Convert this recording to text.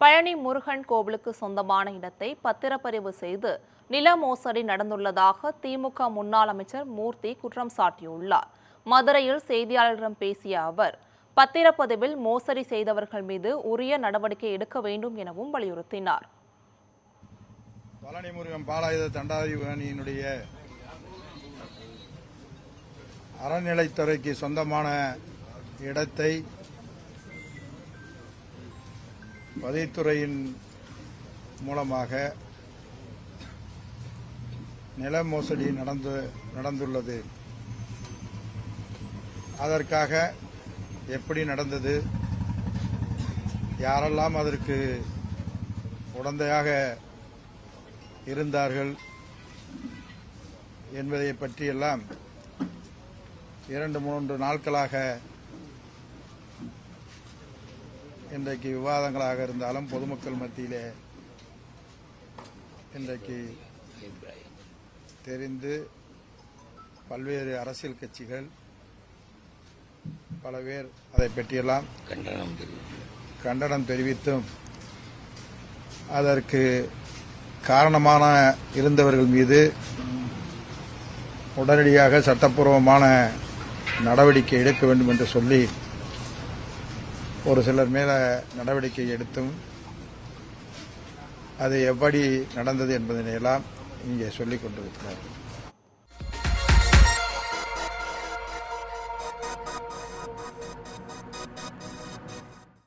பழனி முருகன் கோவிலுக்கு சொந்தமான இடத்தை பத்திரப்பதிவு செய்து நில மோசடி நடந்துள்ளதாக திமுக முன்னாள் அமைச்சர் மூர்த்தி குற்றம் சாட்டியுள்ளார். மதுரையில் செய்தியாளர்களிடம் பேசிய அவர், பத்திரப்பதிவில் மோசடி செய்தவர்கள் மீது உரிய நடவடிக்கை எடுக்க வேண்டும் எனவும் வலியுறுத்தினார். பழனி முருகன் பாலாயுத தண்டாதிபதியினுடைய அறநிலைத்துறைக்கு சொந்தமான இடத்தை பதிவுத்துறையின் மூலமாக நில மோசடி நடந்துள்ளது. அதற்காக எப்படி நடந்தது, யாரெல்லாம் அதற்கு உடந்தையாக இருந்தார்கள் என்பதை பற்றியெல்லாம் 2-3 நாட்களாக இன்றைக்கு விவாதங்களாக இருந்தாலும் பொதுமக்கள் மத்தியிலே இன்றைக்கு தெரிந்து பல்வேறு அரசியல் கட்சிகள் பல பேர் அதை பற்றியெல்லாம் கண்டனம் தெரிவித்தும் அதற்கு காரணமான இருந்தவர்கள் மீது உடனடியாக சட்டப்பூர்வமான நடவடிக்கை எடுக்க வேண்டும் என்று சொல்லி ஒரு சிலர் மேல நடவடிக்கை எடுத்தும் அது எப்படி நடந்தது என்பதனையெல்லாம் இங்கே சொல்லிக் கொண்டிருக்கிறார்.